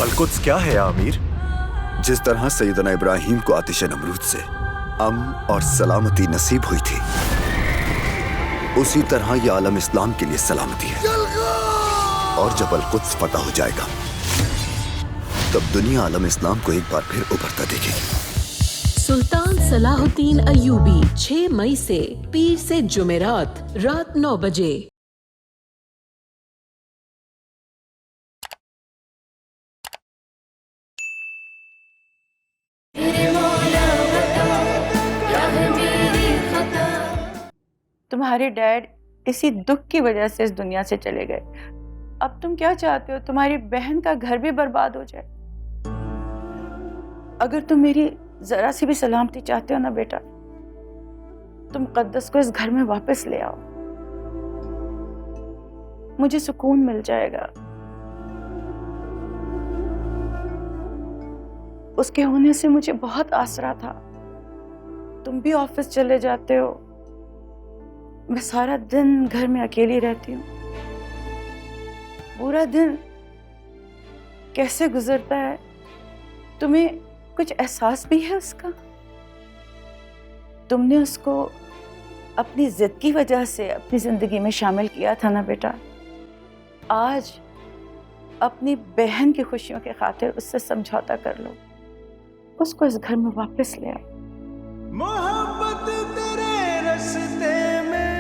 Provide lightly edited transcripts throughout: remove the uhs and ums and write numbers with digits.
Al-Quds क्या है या अमीर? जिस तरह सैयदना इब्राहीम को आतिश नमरूद से अमन और सलामती नसीब हुई थी, उसी तरह यह आलम इस्लाम के लिए सलामती है। और जब अलकुद्स फतह हो जाएगा, तब दुनिया आलम इस्लाम को एक बार फिर उभरता देखेगी। सुल्तान सलाहुद्दीन अय्यूबी 6 मई से पीर से जुमेरात रात 9 बजे। तुम्हारे डैड इसी दुख की वजह से इस दुनिया से चले गए। अब तुम क्या चाहते हो? तुम्हारी बहन का घर भी बर्बाद हो जाए। अगर तुम मेरी जरा सी भी सलामती चाहते हो ना बेटा, तुम मुक़द्दस को इस घर में वापस ले आओ। मुझे सुकून मिल जाएगा। उसके होने से मुझे बहुत आसरा था। तुम भी ऑफिस चले जाते हो, मैं सारा दिन घर में अकेली रहती हूँ। पूरा दिन कैसे गुजरता है, तुम्हें कुछ एहसास भी है उसका? तुमने उसको अपनी जिद की वजह से अपनी जिंदगी में शामिल किया था ना बेटा। आज अपनी बहन की खुशियों के खातिर उससे समझौता कर लो, उसको इस घर में वापस ले आओ। मोहब्बत तेरे रास्ते में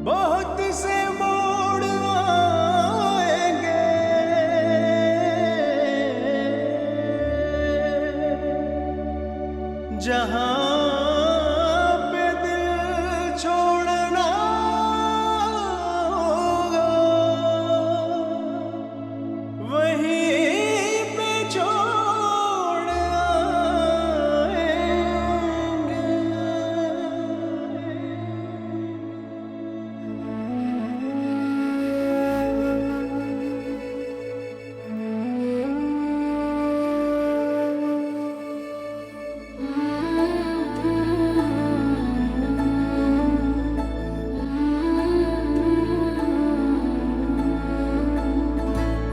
बहुत से मोड़ आएंगे, जहां पे दिल छोड़ना होगा, वहीं पे छोड़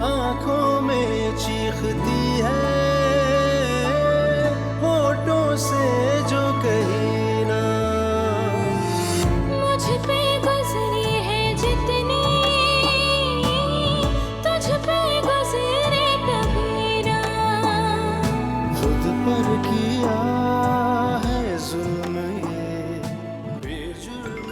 आंखों में चीखती है, होठों से जो कही ना। मुझ पे गुजरी है जितनी, तुझ पे गुजरे कभी ना। खुद पर किया है जुल्म ये बेजुर्म।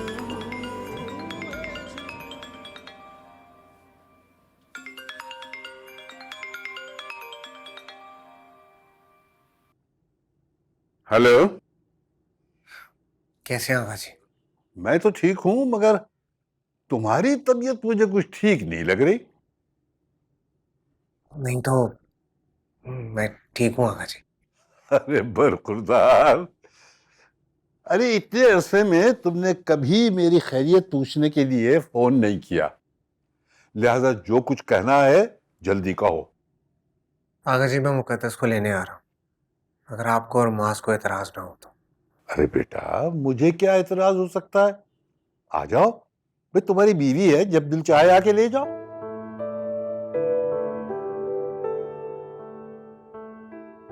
हेलो। कैसे हैं आगा जी? मैं तो ठीक हूं, मगर तुम्हारी तबीयत मुझे कुछ ठीक नहीं लग रही। नहीं तो मैं ठीक हूँ आगा जी। अरे बरखुरदार, अरे इतने अरसे में तुमने कभी मेरी खैरियत पूछने के लिए फोन नहीं किया, लिहाजा जो कुछ कहना है जल्दी कहो। आगा जी मैं मुकद्दस को लेने आ रहा हूँ, अगर आपको और मास को एतराज ना हो तो। अरे बेटा, मुझे क्या एतराज हो सकता है? आ जाओ भाई, तुम्हारी बीवी है, जब दिल चाहे आके ले जाओ।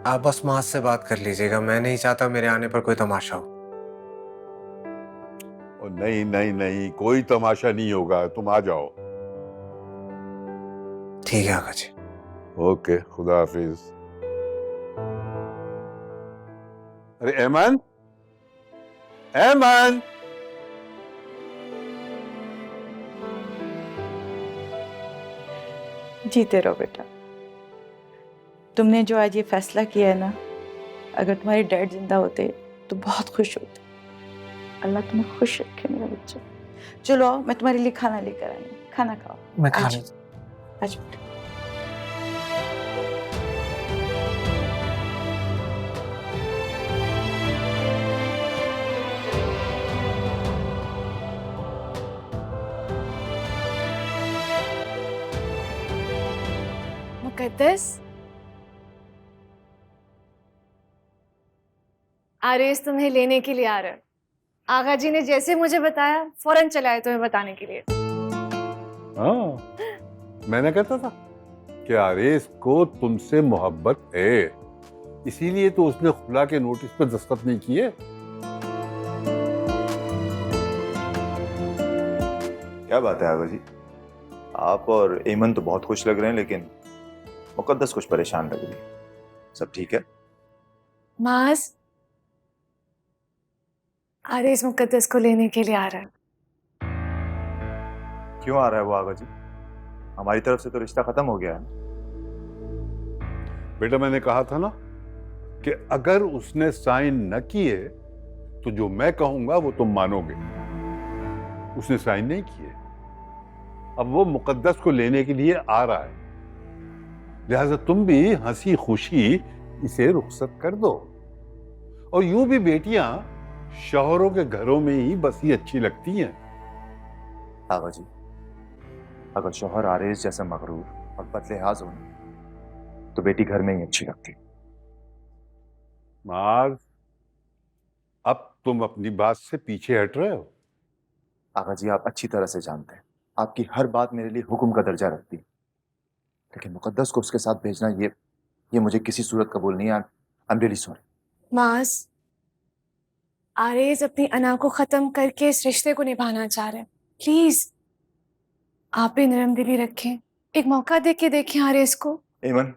आप बस मास से बात कर लीजिएगा, मैं नहीं चाहता मेरे आने पर कोई तमाशा हो। और नहीं नहीं नहीं, कोई तमाशा नहीं होगा, तुम आ जाओ। ठीक है आगा जी। ओके, खुदा हाफिज। अरे ऐमान, ऐमान। जीते रहो बेटा। तुमने जो आज ये फैसला किया है ना, अगर तुम्हारे डैड जिंदा होते तो बहुत खुश होते। अल्लाह तुम्हें खुश रखे मेरा बच्चा। चलो आओ, मैं तुम्हारे लिए खाना लेकर आई हूँ, खाना खाओ। मैं खा आज लेता। आज बेटा। मुकद्दस, आरिस तुम्हें लेने के लिए आ रहा है। आगा जी ने जैसे मुझे बताया फौरन चले आए तुम्हें बताने के लिए। हाँ, मैंने कहता था कि आरेस को तुमसे मोहब्बत है, इसीलिए तो उसने खुला के नोटिस पर दस्तखत नहीं किए। क्या बात है आगा जी, आप और एमन तो बहुत खुश लग रहे हैं, लेकिन मुकद्दस कुछ परेशान लग रही है। सब ठीक है? मास आरिस मुकद्दस को लेने के लिए आ रहा है। क्यों आ रहा है वो आगा जी? हमारी तरफ से तो रिश्ता खत्म हो गया है। बेटा मैंने कहा था ना कि अगर उसने साइन न किए तो जो मैं कहूंगा वो तुम मानोगे। उसने साइन नहीं किए, अब वो मुकद्दस को लेने के लिए आ रहा है, लिहाजा तुम भी हंसी खुशी इसे रुखसत कर दो। और यूं भी बेटियां शौहरों के घरों में ही बसी अच्छी लगती हैं। आगा जी, अगर शौहर आरेस जैसा मगरूर और बदलिहाज हो तो बेटी घर में ही अच्छी लगती। माज, अब तुम अपनी बात से पीछे हट रहे हो। आगा जी, आप अच्छी तरह से जानते हैं आपकी हर बात मेरे लिए हुक्म का दर्जा रखती है, लेकिन मुकद्दस को उसके साथ भेजना ये मुझे किसी सूरत कबूल नहीं है। I am really sorry. मास आरिस अपनी अना को खत्म करके इस रिश्ते को निभाना चाह रहे हैं। प्लीज आप भी नरम दिली रखें, एक मौका दे के देखें आरिस को। एमन,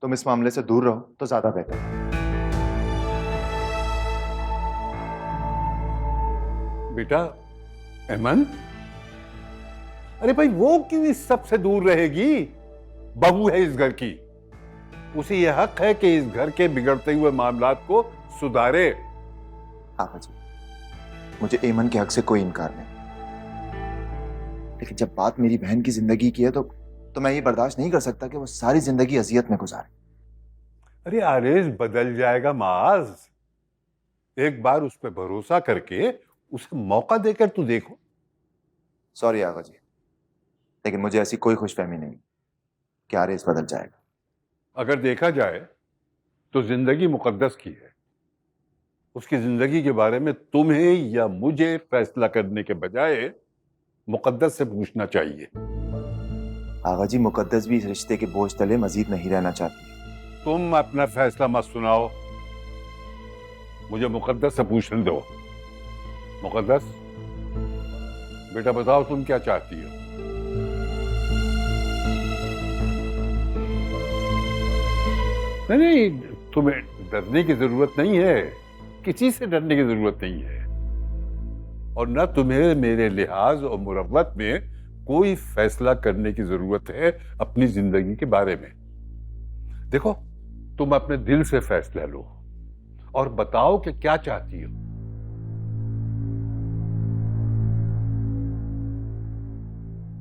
तुम इस मामले से दूर रहो तो ज्यादा बेहतर है। बेटा एमन, अरे भाई वो क्यों इस सब से दूर रहेगी? बहू है इस घर की, उसे यह हक है कि इस घर के बिगड़ते हुए मामलात को सुधारे। आगा जी, मुझे एमन के हक से कोई इनकार नहीं, लेकिन जब बात मेरी बहन की जिंदगी की है तो मैं ये बर्दाश्त नहीं कर सकता कि वो सारी जिंदगी अजियत में गुजारे। अरे आरेज बदल जाएगा माज, एक बार उस पर भरोसा करके उसे मौका देकर तू देखो। सॉरी आगा जी, लेकिन मुझे ऐसी कोई खुशफहमी नहीं कि आरेज बदल जाएगा। अगर देखा जाए तो जिंदगी मुकद्दस की है, उसकी जिंदगी के बारे में तुम्हें या मुझे फैसला करने के बजाय मुकद्दस से पूछना चाहिए। आगा जी, मुकद्दस भी इस रिश्ते के बोझ तले मजीद नहीं रहना चाहती। तुम अपना फैसला मत सुनाओ, मुझे मुकद्दस से पूछने दो। मुकद्दस बेटा बताओ तुम क्या चाहती हो? नहीं, तुम्हें डरने की जरूरत नहीं है, किसी से डरने की जरूरत नहीं है, और न तुम्हें मेरे लिहाज और मुरव्वत में कोई फैसला करने की जरूरत है अपनी जिंदगी के बारे में। देखो, तुम अपने दिल से फैसला लो और बताओ कि क्या चाहती हो।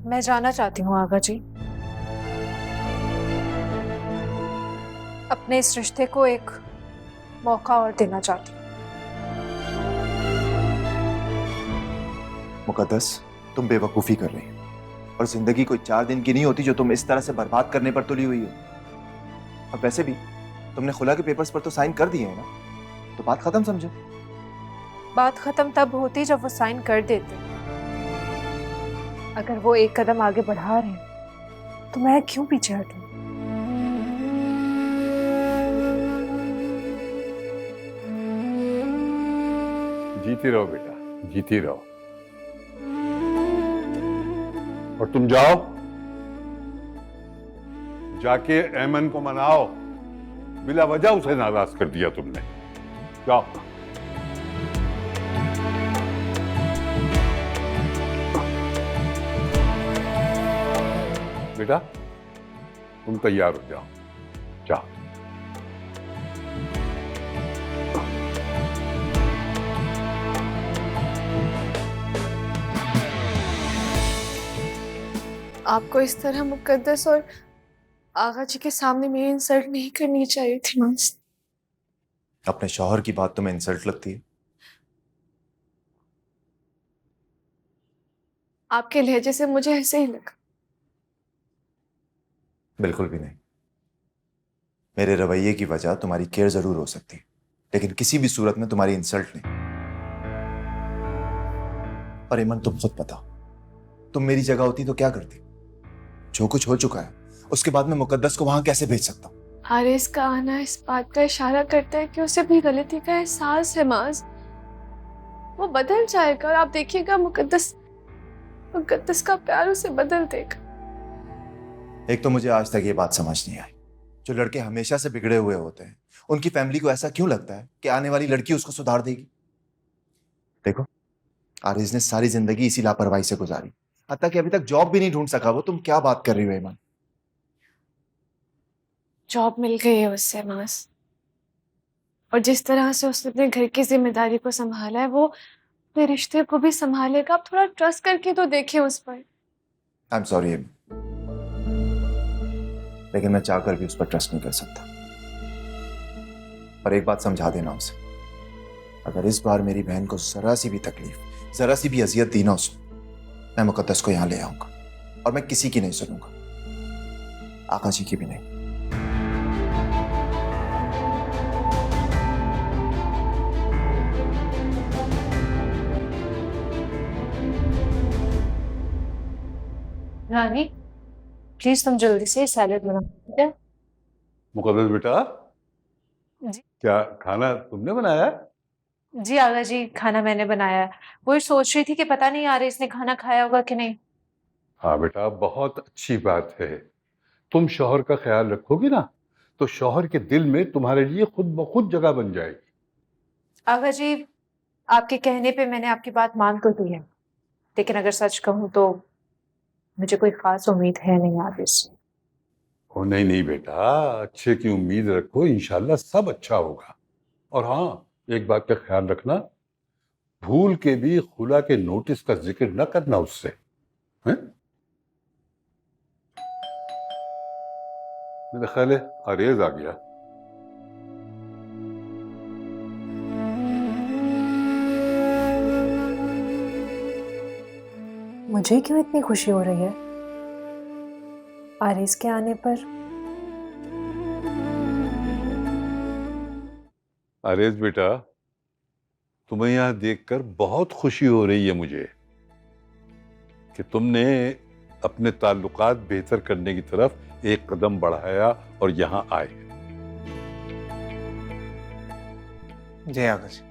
मैं जाना चाहती हूँ आगा जी, अपने इस रिश्ते को एक मौका और देना चाहती हूँ। मुकद्दस, तुम बेवकूफी कर रही हो, और जिंदगी कोई 4 दिन की नहीं होती जो तुम इस तरह से बर्बाद करने पर तुली हुई हो। अब वैसे भी तुमने खुला के पेपर्स पर तो साइन कर दिए हैं ना, तो बात खत्म समझो। बात खत्म तब होती जब वो साइन कर देते। अगर वो एक कदम आगे बढ़ा रहे हैं तो मैं क्यों पीछे हटूं? जीती रहो बेटा, जीती रहो। और तुम जाओ, जाके ऐमन को मनाओ, बिला वजह उसे नाराज कर दिया तुमने। जाओ। बेटा तुम तैयार हो जाओ, जाओ। आपको इस तरह मुकद्दस और आगा जी के सामने मेरी इंसल्ट नहीं करनी चाहिए थी मास। अपने शौहर की बात तुम्हें इंसल्ट लगती है? आपके लहजे से मुझे ऐसे ही लगा। बिल्कुल भी नहीं। मेरे रवैये की वजह तुम्हारी केयर जरूर हो सकती है, लेकिन किसी भी सूरत में तुम्हारी इंसल्ट नहीं। पर ईमन तुम खुद बताओ, तुम मेरी जगह होती तो क्या करती? जो कुछ हो चुका है उसके बाद मैं मुकद्दस को वहां कैसे भेज सकता हूँ? हारिस का आना इस बात का इशारा करता है कि उसे अपनी गलती का एहसास है माज। वो बदल जाएगा और आप देखिएगा मुकद्दस का प्यार उसे बदल देगा। एक तो मुझे आज तक ये बात समझ नहीं आई, जो लड़के हमेशा से बिगड़े हुए होते हैं उनकी फैमिली को ऐसा क्यों लगता है कि आने वाली लड़की उसको सुधार देगी? देखो, आरिज ने सारी जिंदगी इसी लापरवाही से गुजारी, हत्ता कि अभी तक जॉब भी नहीं ढूंढ सका वो। तुम क्या बात कर रही हो ईमान? जॉब मिल गई है उससे मास, और जिस तरह से उसने अपने घर की जिम्मेदारी को संभाला है वो अपने रिश्ते को भी संभालेगा। आप थोड़ा ट्रस्ट करके तो देखें उस पर। आई एम सॉरी, लेकिन मैं चाहकर भी उस पर ट्रस्ट नहीं कर सकता। पर एक बात समझा देना उसे, अगर इस बार मेरी बहन को जरा सी भी तकलीफ, जरा सी भी अजियत दी ना उसे, मैं मुकद्दस को यहां ले आऊंगा और मैं किसी की नहीं सुनूंगा, आका जी की भी नहीं। रानी प्लीज तुम जल्दी से सैलेड बनाओ, ठीक है? मुकद्दस बेटा, जी क्या खाना तुमने बनाया है? जी आगा जी, खाना मैंने बनाया है। वो सोच रही थी कि पता नहीं यार इसने खाना खाया होगा कि नहीं। हाँ बेटा, बहुत अच्छी बात है। तुम शौहर का ख्याल रखोगी ना तो शौहर के दिल में तुम्हारे लिए खुद ब खुद जगह बन जाएगी। आगा जी, आपके कहने पे मैंने आपकी बात मान तो ली है, लेकिन अगर सच कहूँ तो मुझे कोई खास उम्मीद है नहीं आगे से। ओ नहीं नहीं बेटा, अच्छे की उम्मीद रखो, इंशाल्लाह सब अच्छा होगा। और हाँ, एक बात का ख्याल रखना, भूल के भी खुला के नोटिस का जिक्र न करना उससे, हैं? मेरा ख्याल है आरेज आ गया। मुझे क्यों इतनी खुशी हो रही है आरिस के आने पर? आरेज बेटा, तुम्हें यहाँ देखकर बहुत खुशी हो रही है मुझे कि तुमने अपने ताल्लुकात बेहतर करने की तरफ एक कदम बढ़ाया और यहाँ आए। जी आका जी।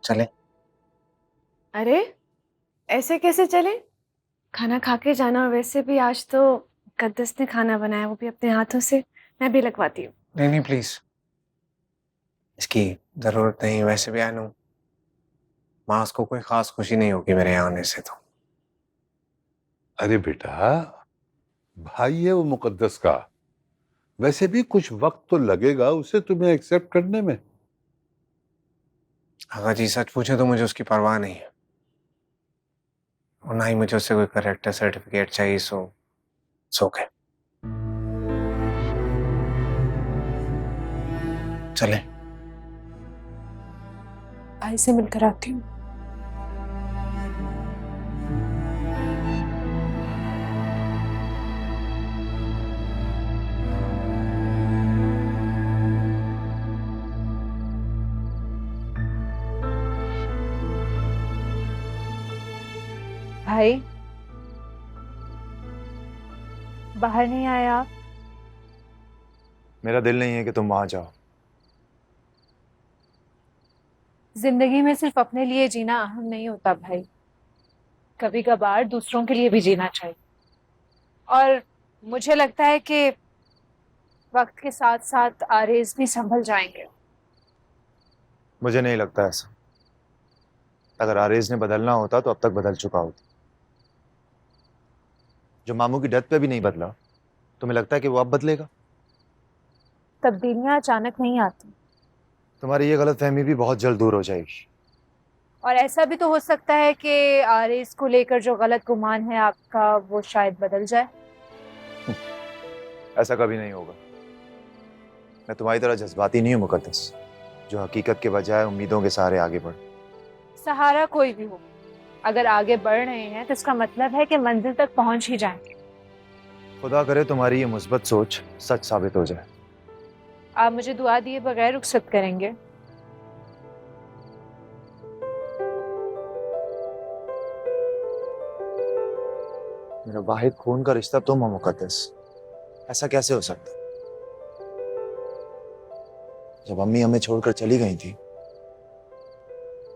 चले? अरे ऐसे कैसे चले? खाना खा के जाना, और वैसे भी आज तो मुकद्दस ने खाना बनाया, वो भी अपने हाथों से। मैं भी लगवाती हूँ। नहीं नहीं प्लीज, इसकी जरूरत नहीं। वैसे भी आनू माँ को कोई खास खुशी नहीं होगी मेरे यहाँ आने से तो। अरे बेटा, भाई है वो मुकद्दस का, वैसे भी कुछ वक्त तो लगेगा उसे तुम्हें एक्सेप्ट करने में। आका जी सच पूछे तो मुझे उसकी परवाह नहीं है, और ना ही मुझे उससे कोई करेक्टर सर्टिफिकेट चाहिए। सो ओके, चले? भाई से मिलकर आती हूँ। भाई बाहर नहीं आए आप? मेरा दिल नहीं है कि तुम वहां जाओ। जिंदगी में सिर्फ अपने लिए जीना अहम नहीं होता भाई, कभी कभार दूसरों के लिए भी जीना चाहिए। और मुझे लगता है कि वक्त के साथ साथ आरेज भी संभल जाएंगे। मुझे नहीं लगता ऐसा। अगर आरेज ने बदलना होता तो अब तक बदल चुका होता। जो मामू की डेथ पे भी नहीं बदला, तुम्हें लगता है कि वो अब बदलेगा? तब्दीलियां अचानक नहीं आती, तुम्हारी ये गलतफहमी भी बहुत जल्द दूर हो जाएगी। और ऐसा भी तो हो सकता है कि आरेज को लेकर जो गलत गुमान है आपका वो शायद बदल जाए। ऐसा कभी नहीं होगा। मैं तुम्हारी तरह जज्बाती नहीं हूँ मुकद्दस, जो हकीकत के बजाय उम्मीदों के सहारे आगे बढ़। सहारा कोई भी हो, अगर आगे बढ़ रहे हैं तो इसका मतलब है कि मंजिल तक पहुंच ही जाएंगे। खुदा करे तुम्हारी ये मुस्बत सोच सच साबित हो जाए। आप मुझे दुआ दिए बगैर रुखसत करेंगे? मेरा वाहिद खून का रिश्ता तुम हो मुकद्दस, ऐसा कैसे हो सकता? जब अम्मी हमें छोड़कर चली गई थी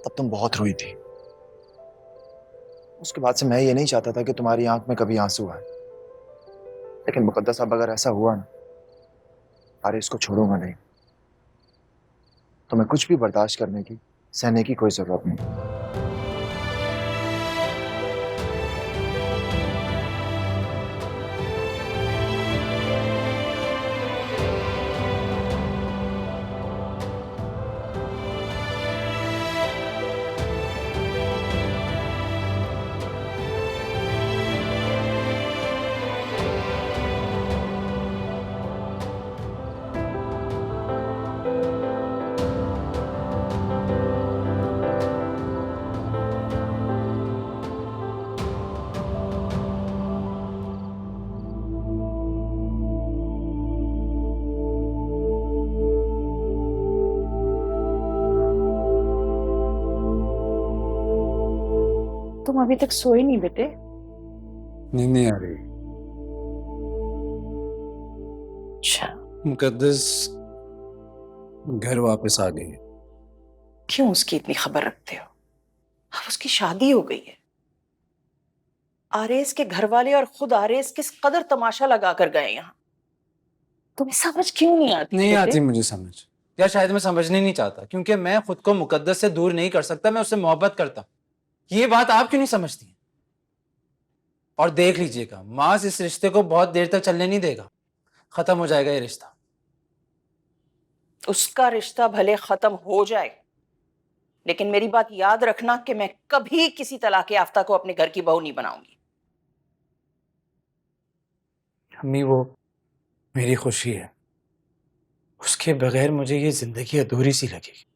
तब तुम बहुत रोई थी। उसके बाद से मैं ये नहीं चाहता था कि तुम्हारी आंख में कभी आंसू आए, लेकिन मुकद्दस अब अगर ऐसा हुआ ना, अरे इसको छोड़ूंगा नहीं। तुम्हें कुछ भी बर्दाश्त करने की, सहने की कोई जरूरत नहीं। तुम अभी तक सोए नहीं बेटे? नींद नहीं आ रही। अच्छा, मुकद्दस घर वापस आ गई है। क्यों उसकी इतनी खबर रखते हो? अब उसकी शादी हो गई है। आरेज के घर वाले और खुद आरेज किस कदर तमाशा लगा कर गए यहाँ। तुम्हें समझ क्यों नहीं आती? नहीं बेटे? आती मुझे समझ, या शायद मैं समझने नहीं चाहता, क्योंकि मैं खुद को मुकद्दस से दूर नहीं कर सकता। मैं उससे मोहब्बत करता हूँ। ये बात आप क्यों नहीं समझती? और देख लीजिएगा, मास इस रिश्ते को बहुत देर तक चलने नहीं देगा। खत्म हो जाएगा ये रिश्ता। उसका रिश्ता भले खत्म हो जाए, लेकिन मेरी बात याद रखना कि मैं कभी किसी तलाक याफ्ता को अपने घर की बहू नहीं बनाऊंगी। अम्मी, वो मेरी खुशी है। उसके बगैर मुझे ये जिंदगी अधूरी सी लगेगी।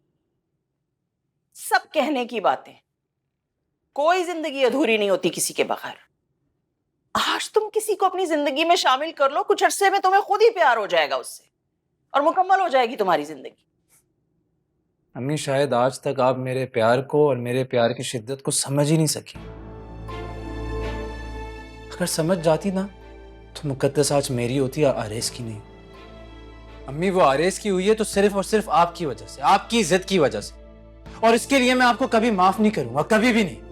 सब कहने की बातें, कोई जिंदगी अधूरी नहीं होती किसी के बगैर। आज तुम किसी को अपनी जिंदगी में शामिल कर लो, कुछ अरसे में तुम्हें खुद ही प्यार हो जाएगा उससे और मुकम्मल हो जाएगी तुम्हारी जिंदगी। अम्मी, शायद आज तक आप मेरे प्यार को और मेरे प्यार की शिद्दत को समझ ही नहीं सकी। अगर समझ जाती ना तो मुकद्दस आज मेरी होती या आरेज की नहीं। अम्मी, वो आरेज की हुई है तो सिर्फ और सिर्फ आपकी वजह से, आपकी इज्जत की वजह से, और इसके लिए मैं आपको कभी माफ नहीं करूंगा, कभी भी नहीं।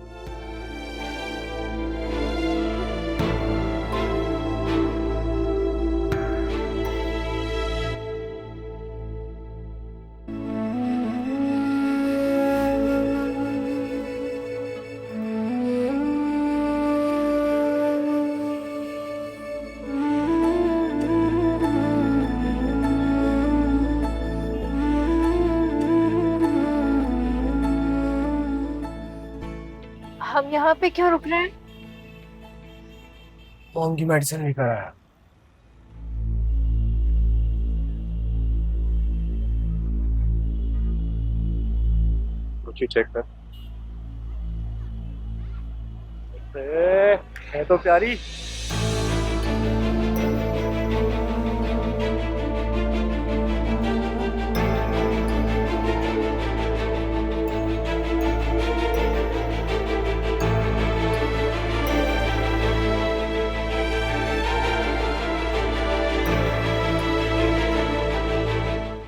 हम यहाँ पे क्यों रुक रहे हैं? मॉम की मेडिसिन लेकर आया। कुछ चेक कर। है तो प्यारी।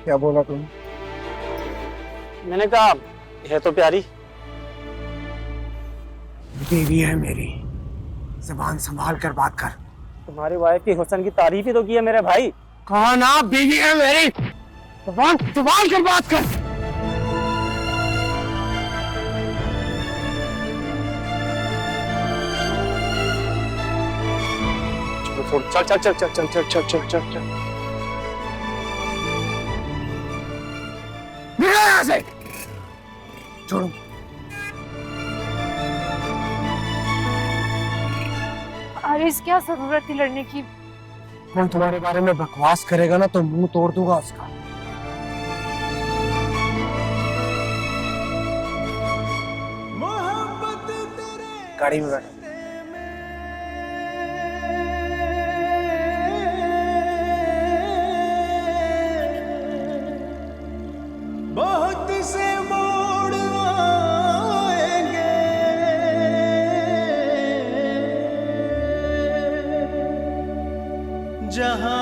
क्या बोला तुम? मैंने कहा है तो प्यारी। बीवी है मेरी, जुबान संभाल कर बात कर। तुम्हारी वाइफ की हुस्न की तारीफ ही तो की है मेरे भाई। कहा ना बीवी है मेरी। जुबान जुबान कर बात कर। चल चल चल चल चल चल चल चल चल चल निकल यहाँ से। छोड़ो। आरिस, क्या जरूरत थी लड़ने की? मैं तुम्हारे बारे में बकवास करेगा ना तो मुंह तोड़ दूंगा उसका। गाड़ी में बैठ। बहुत से मोड़ आएंगे, जहां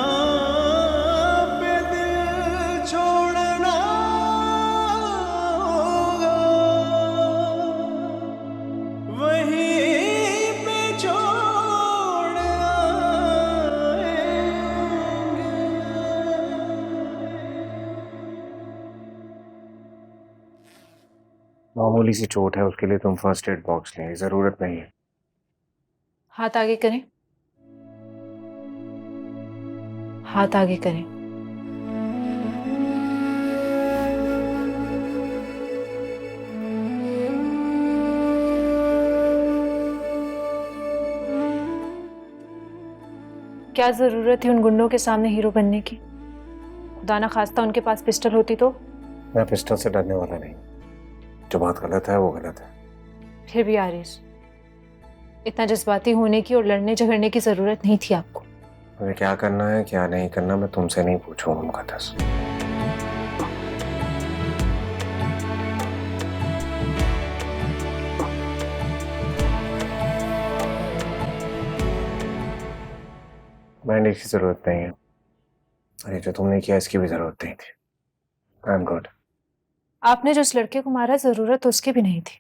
पे दिल छोड़ना होगा वहीं पे छोड़ आएंगे। मामूली सी चोट है, उसके लिए तुम फर्स्ट एड बॉक्स लें, जरूरत नहीं है। हाथ आगे करें, हाथ आगे करें। क्या जरूरत थी उन गुंडों के सामने हीरो बनने की? खुदा ना खास्ता उनके पास पिस्टल होती तो? मैं पिस्टल से डरने वाला नहीं। जो बात गलत है वो गलत है। फिर भी आरिस, इतना जज्बाती होने की और लड़ने झगड़ने की जरूरत नहीं थी आपको। मुझे क्या करना है क्या नहीं करना मैं तुमसे नहीं पूछूंगा मुकद्दस। बैंडेज की जरूरत नहीं है। अरे जो तुमने किया इसकी भी जरूरत नहीं थी। I am good. आपने जो उस लड़के को मारा, जरूरत उसकी भी नहीं थी।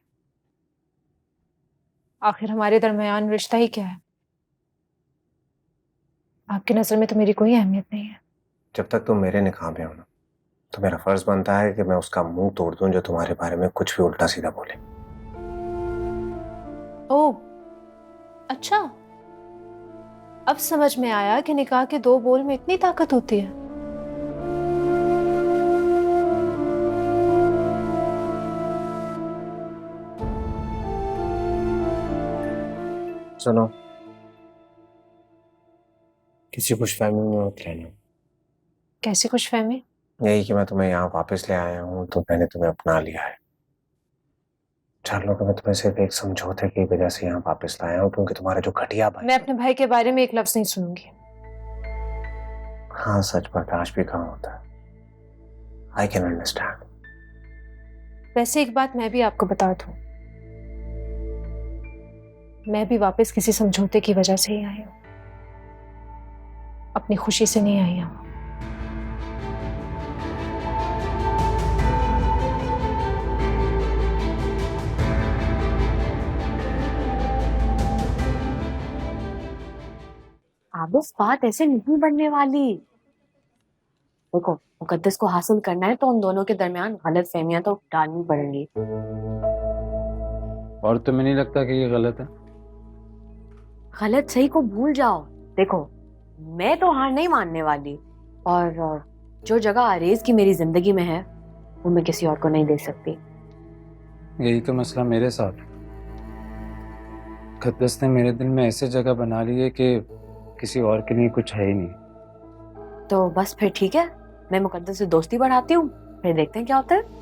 आखिर हमारे दरमियान रिश्ता ही क्या है? आपकी नजर में तो मेरी कोई अहमियत नहीं है। जब तक तुम मेरे निकाह में हो ना, तो मेरा फर्ज बनता है कि मैं उसका मुंह तोड़ दूं जो तुम्हारे बारे में कुछ भी उल्टा सीधा बोले। ओह, अच्छा, अब समझ में आया कि निकाह के दो बोल में इतनी ताकत होती है। सुनो, किसी खुशफहमी में मत रहना। कैसी खुशफहमी? यही कि मैं तुम्हें यहाँ वापस ले आया हूँ तो मैंने तुम्हें अपना लिया है। चलो कि मैं तुम्हें सिर्फ एक समझौते की वजह से यहाँ वापस लाया हूँ, क्योंकि तुम्हारे जो घटिया भाई। मैं अपने भाई के बारे में एक लफ्ज नहीं सुनूंगी। हाँ, सच बर्दाश्त भी कहाँ होता है। I can understand. वैसे एक बात मैं भी आपको बता दूं, मैं भी वापस किसी समझौते की वजह से ही आई हूँ, अपनी खुशी से नहीं आई हूँ। अब इस बात ऐसे नहीं बढ़ने वाली। देखो, मुकद्दस को हासिल करना है तो उन दोनों के दरमियान गलत फहमियां तो डालनी पड़ेंगी। और तुम्हें नहीं लगता कि ये गलत है? गलत सही को भूल जाओ। देखो, मैं तो हार नहीं मानने वाली, और जो जगह आरेज की मेरी जिंदगी में है वो मैं किसी और को नहीं दे सकती। यही तो मसला मेरे साथ। मुकद्दस ने मेरे दिल में ऐसे जगह बना ली है कि किसी और के लिए कुछ है ही नहीं। तो बस फिर ठीक है, मैं मुकद्दस से दोस्ती बढ़ाती हूँ, फिर देखते हैं क्या होता है।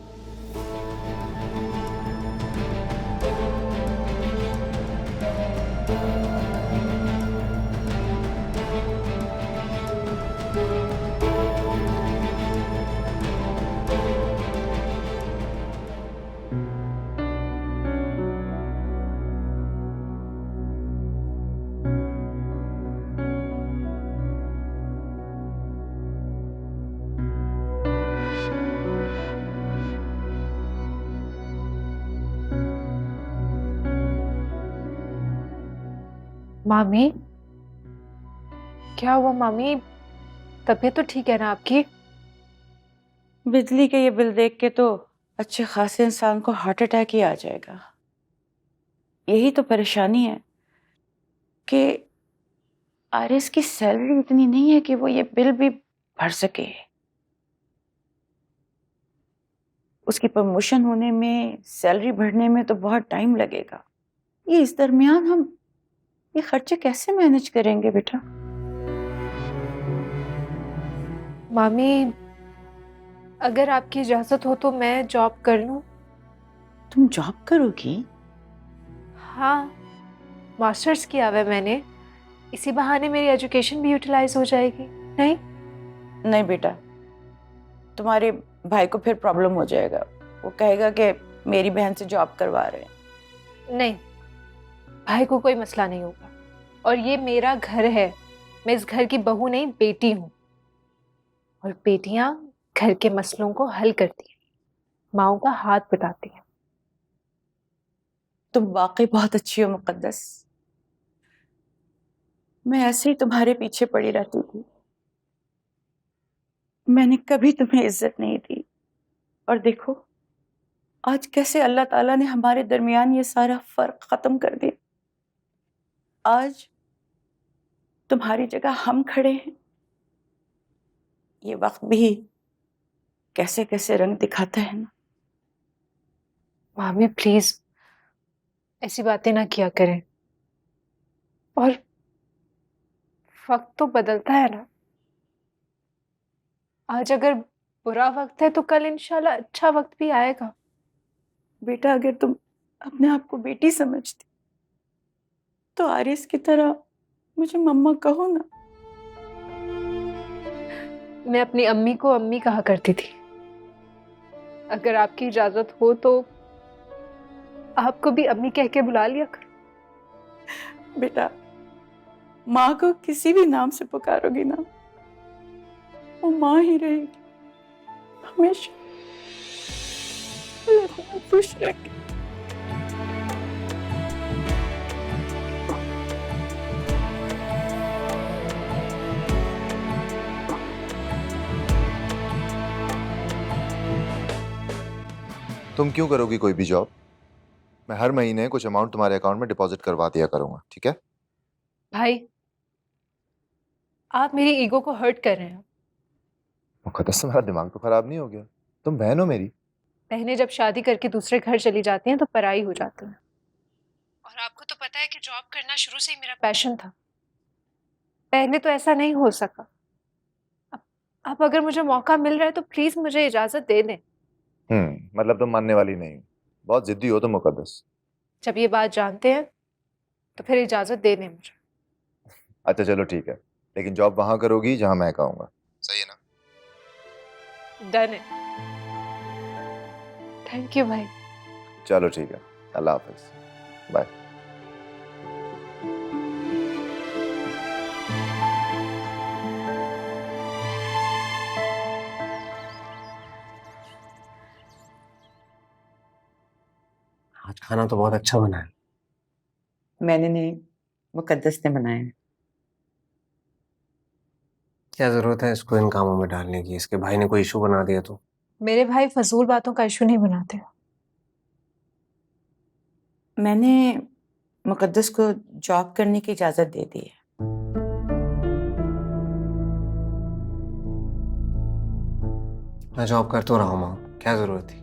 मामी, क्या हुआ मामी? तबीयत तो ठीक है ना आपकी? बिजली के ये बिल देख के तो अच्छे खासे इंसान को हार्ट अटैक ही आ जाएगा। यही तो परेशानी है कि आरिस की सैलरी इतनी नहीं है कि वो ये बिल भी भर सके। उसकी प्रमोशन होने में, सैलरी बढ़ने में तो बहुत टाइम लगेगा। ये इस दरमियान हम ये खर्चे कैसे मैनेज करेंगे बेटा? मामी, अगर आपकी इजाजत हो तो मैं जॉब कर लूं? तुम जॉब करोगी? हाँ, मास्टर्स किया हुआ है मैंने। इसी बहाने मेरी एजुकेशन भी यूटिलाइज हो जाएगी। नहीं नहीं बेटा, तुम्हारे भाई को फिर प्रॉब्लम हो जाएगा। वो कहेगा कि मेरी बहन से जॉब करवा रहे हैं। नहीं, भाई को कोई मसला नहीं होगा। और ये मेरा घर है, मैं इस घर की बहू नहीं बेटी हूँ। और बेटियां घर के मसलों को हल करती हैं, माओ का हाथ बटाती हैं। तुम वाकई बहुत अच्छी हो मुकद्दस। मैं ऐसे ही तुम्हारे पीछे पड़ी रहती थी। मैंने कभी तुम्हें इज्जत नहीं दी, और देखो आज कैसे अल्लाह ताला ने हमारे दरमियान ये सारा फर्क खत्म कर दिया। आज तुम्हारी जगह हम खड़े हैं। ये वक्त भी कैसे कैसे रंग दिखाता है ना। मामी प्लीज ऐसी बातें ना किया करें। और वक्त तो बदलता है ना। आज अगर बुरा वक्त है तो कल इंशाल्लाह अच्छा वक्त भी आएगा। बेटा, अगर तुम अपने आप को बेटी समझती तो आरिस की तरह मुझे मम्मा कहो ना। मैं अपनी अम्मी को अम्मी कहा करती थी। अगर आपकी इजाजत हो तो आपको भी अम्मी कह के बुला लिया करो। बेटा, माँ को किसी भी नाम से पुकारोगी ना, वो माँ ही रहेगी हमेशा। खुश रहेगी। तुम क्यों करोगी कोई भी जॉब? मैं हर महीने कुछ अमाउंट तुम्हारे अकाउंट में डिपॉजिट करवा दिया करूंगा, ठीक है? भाई, आप मेरी ईगो को हर्ट कर रहे हैं। मुकद्दस, तुम्हारा दिमाग तो खराब नहीं हो गया? तुम बहन हो मेरी। बहनें जब शादी करके दूसरे घर चली जाती हैं तो पराई हो जाती हैं। और आपको तो पता है कि जॉब करना शुरू से ही मेरा पैशन था। पहले तो ऐसा नहीं हो सका। अब अगर मुझे मौका मिल रहा है तो प्लीज मुझे इजाजत दे दें। मतलब तुम मानने वाली नहीं। बहुत जिद्दी हो तुम मुकद्दस। जब ये बात जानते हैं तो फिर इजाजत दे दें मुझे। अच्छा चलो ठीक है, लेकिन जॉब वहां करोगी जहां मैं कहूंगा, सही है ना? डन है। थैंक यू भाई। चलो ठीक है, अल्लाह हाफिज, बाय। आज खाना तो बहुत अच्छा बना है। मैंने नहीं, मुकद्दस ने बनाया है। क्या जरूरत है इसको इन कामों में डालने की? इसके भाई ने कोई इशू बना दिया तो? मेरे भाई फजूल बातों का इशू नहीं बनाते। मैंने मुकद्दस को जॉब करने की इजाजत दे दी है। मैं जॉब कर तो रहा हूँ माँ, क्या जरूरत थी?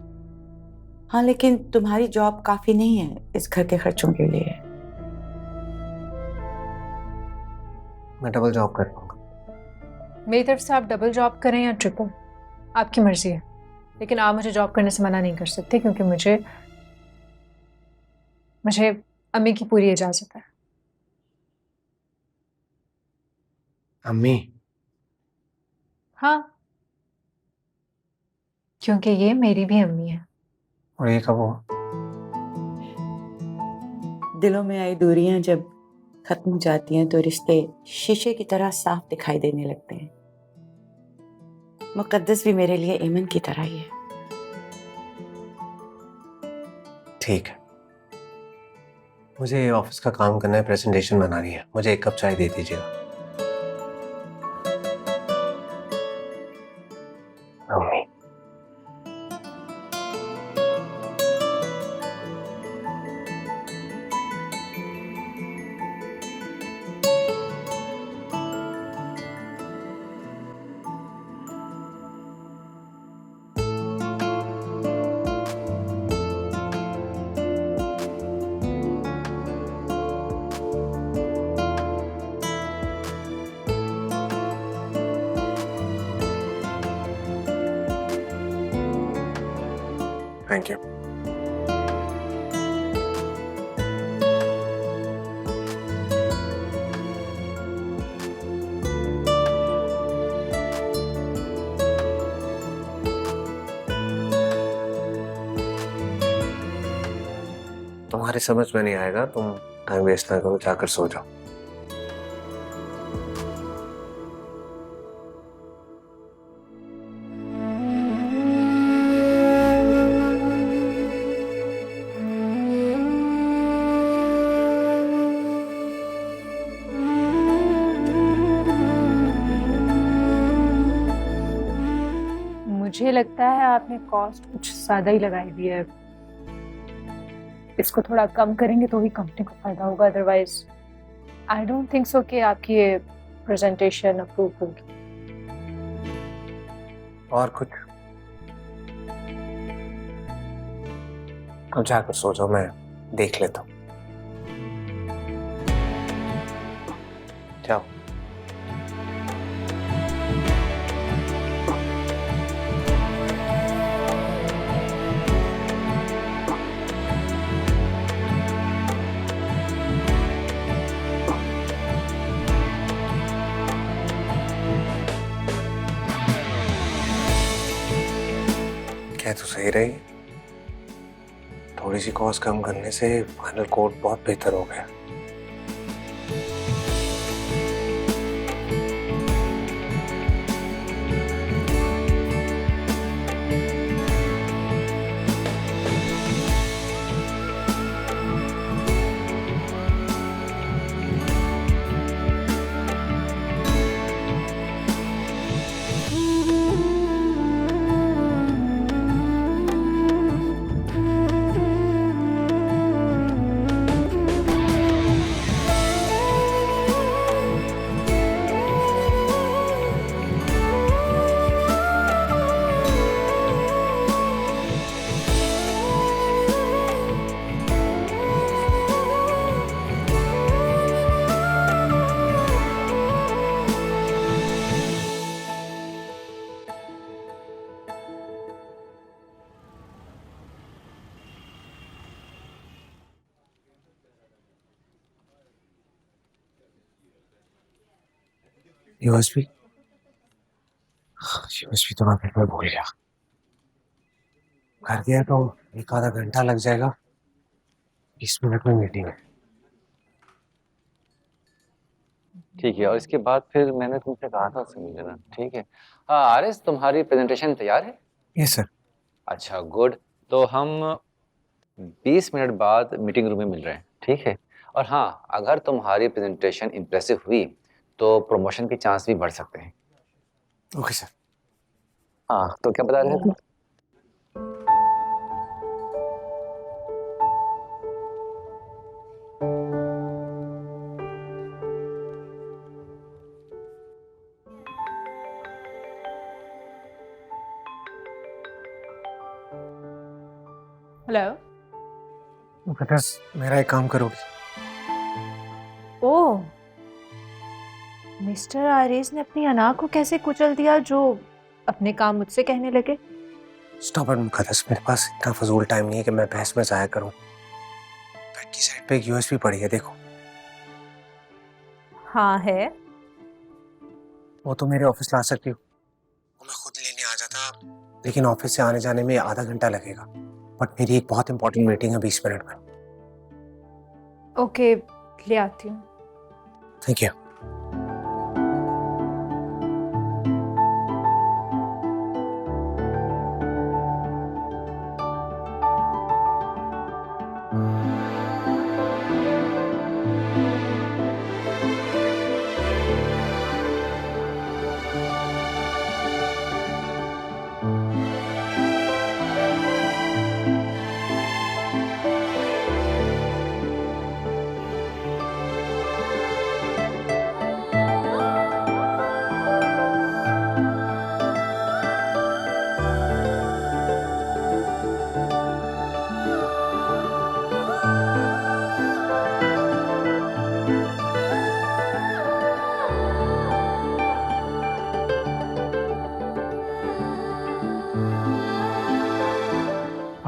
हाँ, लेकिन तुम्हारी जॉब काफी नहीं है इस घर के खर्चों के लिए। मैं डबल जॉब कर लूंगा। मेरी तरफ से आप डबल जॉब करें या ट्रिपल, आपकी मर्जी है। लेकिन आप मुझे जॉब करने से मना नहीं कर सकते, क्योंकि मुझे अम्मी की पूरी इजाजत है। अम्मी? हाँ, क्योंकि ये मेरी भी अम्मी है। और ये कब हुआ? दिलों में आई दूरियां जब खत्म हो जाती हैं तो रिश्ते शीशे की तरह साफ दिखाई देने लगते हैं। मुकद्दस भी मेरे लिए ईमन की तरह ही है। ठीक है, मुझे ऑफिस का काम करना है, प्रेजेंटेशन बनानी है। मुझे एक कप चाय दे दीजिएगा। Thank you. तुम्हारी समझ में नहीं आएगा, तुम टाइम वेस्ट ना करो, जाकर सो जाओ। मुझे लगता है आपने कॉस्ट कुछ ज्यादा ही लगाई दी है। इसको थोड़ा कम करेंगे तो ही कंपनी को फायदा होगा, otherwise I don't think so कि आपकी ये प्रेजेंटेशन अप्रूव होगी। और कुछ? अब जाकर सो जाओ, मैं देख लेता हूँ। जाओ। क्या तो सही रही, थोड़ी सी कॉस्ट कम करने से फाइनल कोड बहुत बेहतर हो गया। यूएसबी तो मैं फिर भूल गया। कर दिया तो एक आधा घंटा लग जाएगा, 20 मिनट में मीटिंग है। ठीक है, और इसके बाद फिर मैंने तुमसे कहा था उससे मिल लेना, ठीक है? हाँ आरिस, तुम्हारी प्रेजेंटेशन तैयार है? Yes sir. अच्छा गुड, तो हम 20 मिनट बाद मीटिंग रूम में मिल रहे हैं, ठीक है? और हाँ, अगर तुम्हारी प्रेजेंटेशन इम्प्रेसिव हुई तो प्रमोशन के चांस भी बढ़ सकते हैं। Okay sir. हाँ, तो क्या बता रहे थे? हेलो। मुकद्दस, मेरा एक काम करोगी? ओह, मिस्टर आरिस ने अपनी अना को कैसे कुचल दिया जो अपने काम मुझसे कहने लगे? स्टॉप इट मुकद्दस, मेरे पास इतना फजूल टाइम नहीं है कि मैं बहस में जाया करूं। बेड की साइड पे एक यूएसबी पड़ी है, देखो। हाँ है। वो तो मेरे ऑफिस ला सकती हो, वो मैं खुद लेने आ जाता, लेकिन ऑफिस से आने जाने में आधा घंटा लगेगा। बट मेरी एक बहुत इंपॉर्टेंट मीटिंग है 20 मिनट में। ओके, ले आती हूँ। Thank you.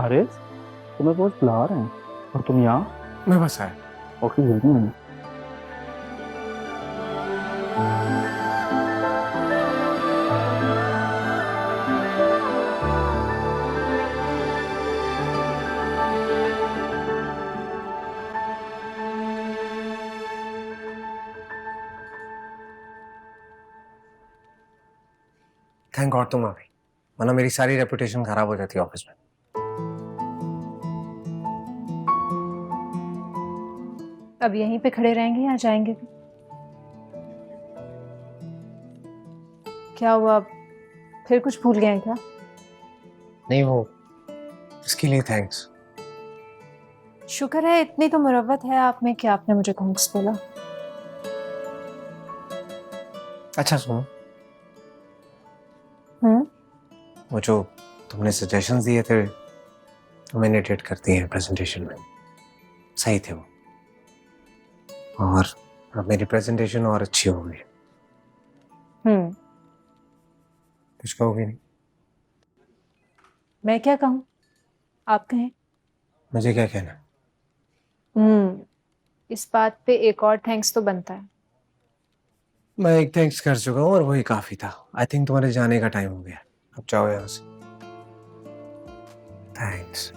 हारिस, तुम्हें बहुत बुला रहे हैं और तुम यहाँ? मैं बस आया। ओके, जल्दी आना। थैंक गॉड तुम आ गई, वरना मेरी सारी रेपुटेशन खराब हो जाती ऑफिस में। अब यहीं पे खड़े रहेंगे या जाएंगे भी? क्या हुआ, फिर कुछ भूल गए हैं क्या? नहीं, वो इसके लिए थैंक्स। शुक्र है इतनी तो मुरव्वत है आप में कि आपने मुझे थैंक्स बोला। अच्छा सुनो, वो जो तुमने सजेशंस दिए थे वो मैंने एडिट कर दिए हैं प्रेजेंटेशन में, सही थे वो, और अब मेरी प्रेजेंटेशन और अच्छी हो गई। कुछ कहोगे नहीं? मैं क्या कहूँ, आप कहें। मुझे क्या कहना? इस बात पे एक और थैंक्स तो बनता है। मैं एक थैंक्स कर चुका हूँ और वही काफी था। आई थिंक तुम्हारे जाने का टाइम हो गया, अब जाओ यहाँ से। थैंक्स।